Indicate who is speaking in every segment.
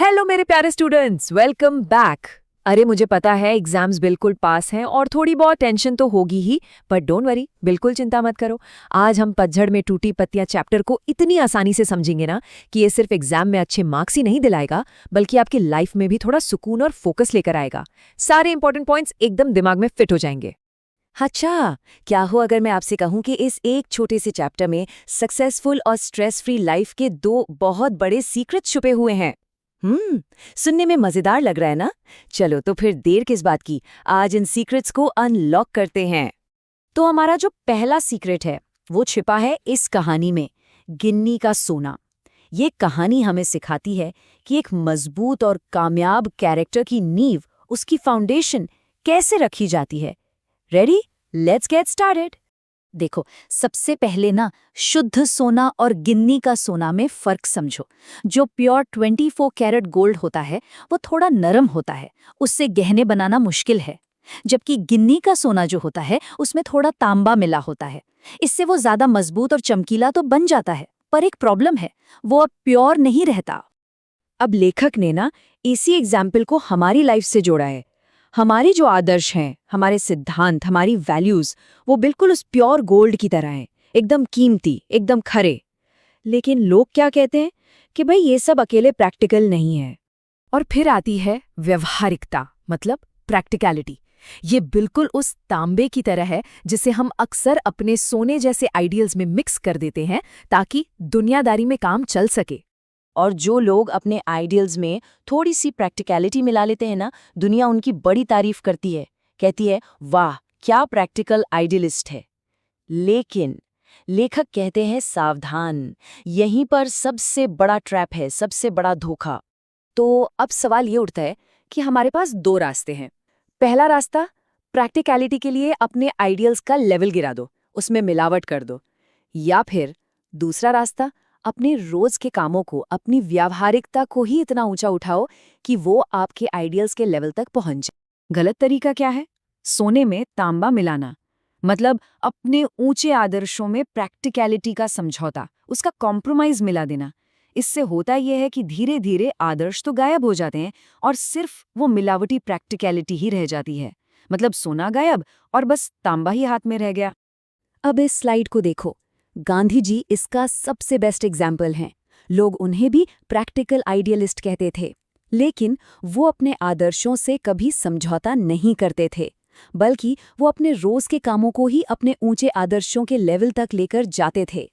Speaker 1: Hello मेरे प्यारे students, welcome back. अरे मुझे पता है एग्जाम्स बिल्कुल पास हैं और थोड़ी बहुत टेंशन तो होगी ही, पर डोंट वरी, बिल्कुल चिंता मत करो। आज हम पतझड़ में टूटी पत्तियां चैप्टर को इतनी आसानी से समझेंगे ना कि ये सिर्फ एग्जाम में अच्छे मार्क्स ही नहीं दिलाएगा, बल्कि आपकी लाइफ में भी थोड़ा सुकून और फोकस लेकर आएगा। सारे इंपॉर्टेंट पॉइंट्स एकदम दिमाग में फिट हो जाएंगे।
Speaker 2: अच्छा, क्या हो अगर मैं आपसे कहूं कि इस एक छोटे से चैप्टर में सक्सेसफुल और स्ट्रेस फ्री लाइफ के दो बहुत बड़े सीक्रेट छुपे हुए हैं। सुनने में मजेदार लग रहा है ना? चलो तो फिर देर किस बात की, आज इन सीक्रेट्स को अनलॉक करते हैं। तो हमारा जो पहला सीक्रेट है वो छिपा है इस कहानी में, गिन्नी का सोना। ये कहानी हमें सिखाती है कि एक मजबूत और कामयाब कैरेक्टर की नींव, उसकी फाउंडेशन कैसे रखी जाती है। रेडी? Let's get started. देखो, सबसे पहले ना शुद्ध सोना और गिन्नी का सोना में फर्क समझो। जो प्योर 24 कैरेट गोल्ड होता है वो थोड़ा नरम होता है, उससे गहने बनाना मुश्किल है। जबकि गिन्नी का सोना जो होता है उसमें थोड़ा तांबा मिला होता है, इससे वो ज्यादा मजबूत और चमकीला तो बन जाता है, पर एक प्रॉब्लम है, वो अब प्योर नहीं रहता। अब लेखक ने ना इसी एग्जाम्पल को हमारी लाइफ से जोड़ा है। हमारे जो आदर्श हैं, हमारे सिद्धांत, हमारी वैल्यूज, वो बिल्कुल उस प्योर गोल्ड की तरह हैं, एकदम कीमती, एकदम खरे। लेकिन लोग क्या कहते हैं कि भाई ये सब अकेले प्रैक्टिकल नहीं है।
Speaker 1: और फिर आती है व्यवहारिकता, मतलब प्रैक्टिकलिटी। ये बिल्कुल उस तांबे की तरह है जिसे हम अक्सर अपने सोने जैसे आइडियल्स में मिक्स कर देते हैं ताकि दुनियादारी में काम चल सके।
Speaker 2: और जो लोग अपने आइडियल्स में थोड़ी सी प्रैक्टिकलिटी मिला लेते हैं ना, दुनिया उनकी बड़ी तारीफ करती है, कहती है वाह क्या प्रैक्टिकल आइडियलिस्ट है। लेकिन लेखक कहते हैं सावधान, यहीं पर सबसे बड़ा ट्रैप है, सबसे बड़ा धोखा।
Speaker 1: तो अब सवाल ये उठता है कि हमारे पास दो रास्ते हैं। पहला रास्ता, प्रैक्टिकलिटी के लिए अपने आइडियल्स का लेवल गिरा दो, उसमें मिलावट कर दो। या फिर दूसरा रास्ता, अपने रोज के कामों को, अपनी व्यावहारिकता को ही इतना ऊंचा उठाओ कि वो आपके आइडियल्स के लेवल तक पहुंच जाए। गलत तरीका क्या है? सोने में तांबा मिलाना, मतलब अपने ऊंचे आदर्शों में प्रैक्टिकलिटी का समझौता, उसका कॉम्प्रोमाइज मिला देना। इससे होता यह है कि धीरे धीरे आदर्श तो गायब हो जाते हैं और सिर्फ वो मिलावटी प्रैक्टिकलिटी ही रह जाती है। मतलब सोना गायब और बस तांबा ही हाथ में रह गया।
Speaker 2: अब इस स्लाइड को देखो, गांधी जी इसका सबसे बेस्ट एग्जाम्पल हैं। लोग उन्हें भी प्रैक्टिकल आइडियलिस्ट कहते थे, लेकिन वो अपने आदर्शों से कभी समझौता नहीं करते थे, बल्कि वो अपने रोज के कामों को ही अपने ऊंचे आदर्शों के लेवल तक लेकर जाते थे।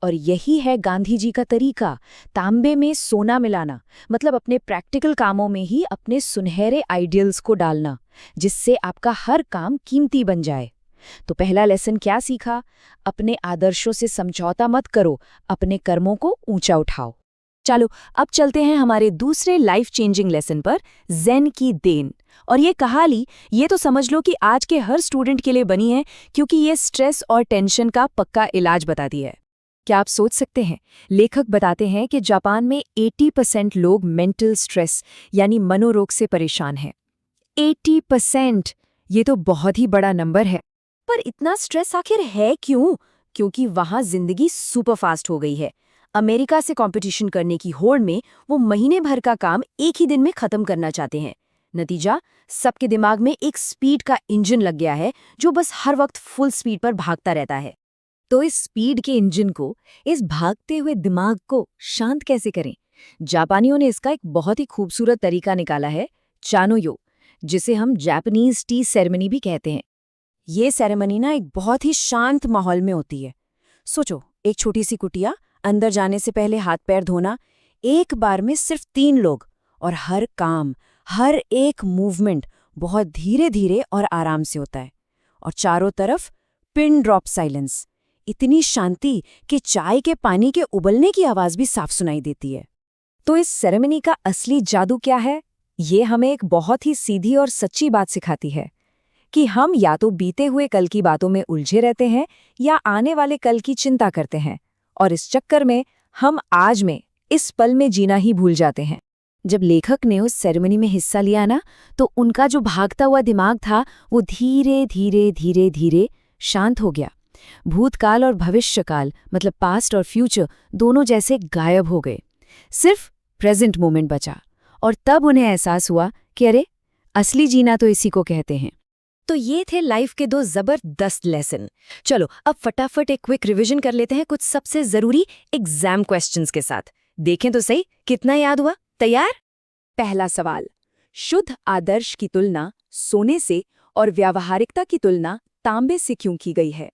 Speaker 2: और यही है गांधी जी का तरीका, तांबे में सोना मिलाना, मतलब अपने प्रैक्टिकल कामों में ही अपने सुनहरे आइडियल्स को डालना, जिससे आपका हर काम कीमती बन जाए। तो पहला लेसन क्या सीखा? अपने आदर्शों से समझौता मत करो, अपने कर्मों को ऊंचा उठाओ। चलो अब चलते हैं हमारे दूसरे लाइफ चेंजिंग लेसन पर, ज़ेन की देन। और ये कहानी, ये तो समझ लो कि आज के हर स्टूडेंट के लिए बनी है, क्योंकि ये स्ट्रेस और टेंशन का पक्का इलाज बताती है। क्या आप सोच सकते हैं? लेखक बताते हैं कि जापान में 80% लोग मेंटल स्ट्रेस यानी मनोरोग से परेशान हैं। 80%! ये तो बहुत ही बड़ा नंबर है। पर इतना स्ट्रेस आखिर है क्यों? क्योंकि वहां जिंदगी सुपरफास्ट हो गई है। अमेरिका से कंपटीशन करने की होड़ में वो महीने भर का काम एक ही दिन में खत्म करना चाहते हैं। नतीजा, सबके दिमाग में एक स्पीड का इंजन लग गया है जो बस हर वक्त फुल स्पीड पर भागता रहता है। तो इस स्पीड के इंजन को, इस भागते हुए दिमाग को शांत कैसे करें? जापानियों ने इसका एक बहुत ही खूबसूरत तरीका निकाला है, चानो-यो, जिसे हम जापानीज टी सेरेमनी भी कहते हैं। ये सेरेमनी ना एक बहुत ही शांत माहौल में होती है। सोचो, एक छोटी सी कुटिया, अंदर जाने से पहले हाथ पैर धोना, एक बार में सिर्फ 3 लोग, और हर काम, हर एक मूवमेंट बहुत धीरे धीरे और आराम से होता है। और चारों तरफ पिन ड्रॉप साइलेंस, इतनी शांति कि चाय के पानी के उबलने की आवाज भी साफ सुनाई देती है। तो इस सेरेमनी का असली जादू क्या है? ये हमें एक बहुत ही सीधी और सच्ची बात सिखाती है कि हम या तो बीते हुए कल की बातों में उलझे रहते हैं या आने वाले कल की चिंता करते हैं, और इस चक्कर में हम आज में, इस पल में जीना ही भूल जाते हैं। जब लेखक ने उस सेरेमनी में हिस्सा लिया ना, तो उनका जो भागता हुआ दिमाग था वो धीरे धीरे धीरे धीरे शांत हो गया। भूतकाल और भविष्यकाल, मतलब पास्ट और फ्यूचर, दोनों जैसे गायब हो गए। सिर्फ प्रेजेंट मोमेंट बचा। और तब उन्हें एहसास हुआ कि अरे, असली जीना तो इसी को कहते हैं।
Speaker 1: तो ये थे लाइफ के 2 जबरदस्त लेसन। चलो अब फटाफट एक क्विक रिवीजन कर लेते हैं कुछ सबसे जरूरी एग्जाम क्वेश्चंस के साथ। देखें तो सही कितना याद हुआ। तैयार? पहला सवाल, शुद्ध आदर्श की तुलना सोने से और व्यावहारिकता की तुलना तांबे से क्यों की गई है?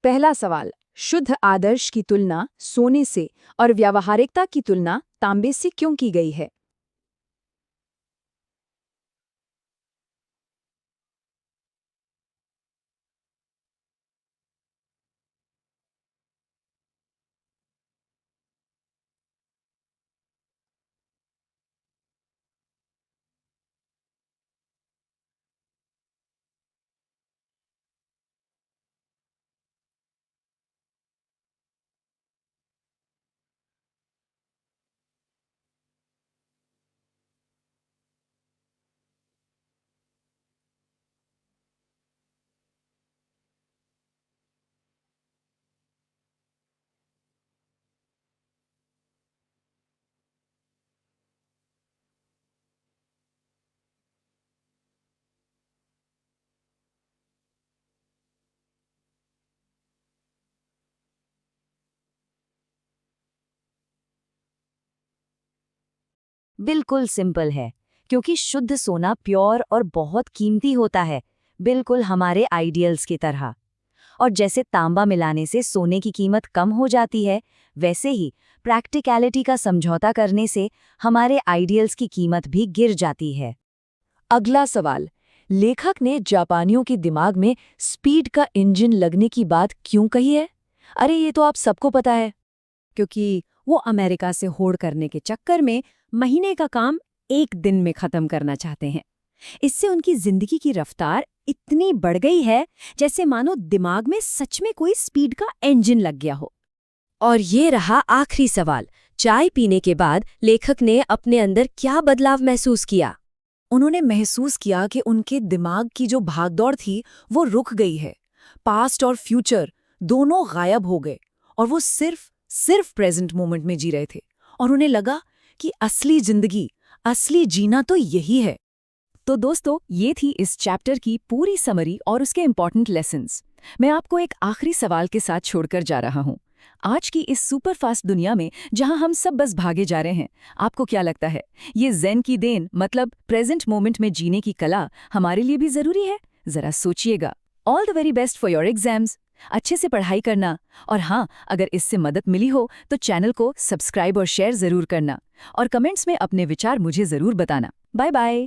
Speaker 1: पहला सवाल, शुद्ध आदर्श की तुलना सोने से और व्यावहारिकता की तुलना तांबे से क्यों की गई है?
Speaker 2: बिल्कुल सिंपल है, क्योंकि शुद्ध सोना प्योर और बहुत कीमती होता है, बिल्कुल हमारे आइडियल्स की तरह। और जैसे तांबा मिलाने से सोने की कीमत कम हो जाती है, वैसे ही प्रैक्टिकलिटी का समझौता करने से हमारे आइडियल्स की कीमत भी गिर जाती है।
Speaker 1: अगला सवाल, लेखक ने जापानियों के दिमाग में स्पीड का इंजन लगने की बात क्यों कही है? अरे ये तो आप सबको पता है।
Speaker 2: क्योंकि वो अमेरिका से होड़ करने के चक्कर में महीने का काम एक दिन में खत्म करना चाहते हैं। इससे उनकी जिंदगी की रफ्तार इतनी बढ़ गई है जैसे मानो दिमाग में सच में कोई स्पीड का इंजन लग गया हो।
Speaker 3: और ये रहा आखिरी सवाल, चाय पीने के बाद लेखक ने अपने अंदर क्या बदलाव महसूस किया?
Speaker 1: उन्होंने महसूस किया कि उनके दिमाग की जो भागदौड़ थी वो रुक गई है। पास्ट और फ्यूचर दोनों गायब हो गए और वो सिर्फ प्रेजेंट मोमेंट में जी रहे थे। और उन्हें लगा कि असली जिंदगी, असली जीना तो यही है।
Speaker 2: तो दोस्तों, ये थी इस चैप्टर की पूरी समरी और उसके इम्पॉर्टेंट लेसन्स। मैं आपको एक आखिरी सवाल के साथ छोड़कर जा रहा हूँ। आज की इस सुपरफास्ट दुनिया में जहां हम सब बस भागे जा रहे हैं, आपको क्या लगता है ये ज़ेन की देन, मतलब प्रेजेंट मोमेंट में जीने की कला, हमारे लिए भी जरूरी है? जरा सोचिएगा। All the very best for your exams. अच्छे से पढ़ाई करना। और हाँ, अगर इससे मदद मिली हो तो चैनल को सब्सक्राइब और शेयर जरूर करना। और कमेंट्स में अपने विचार मुझे जरूर बताना। Bye bye.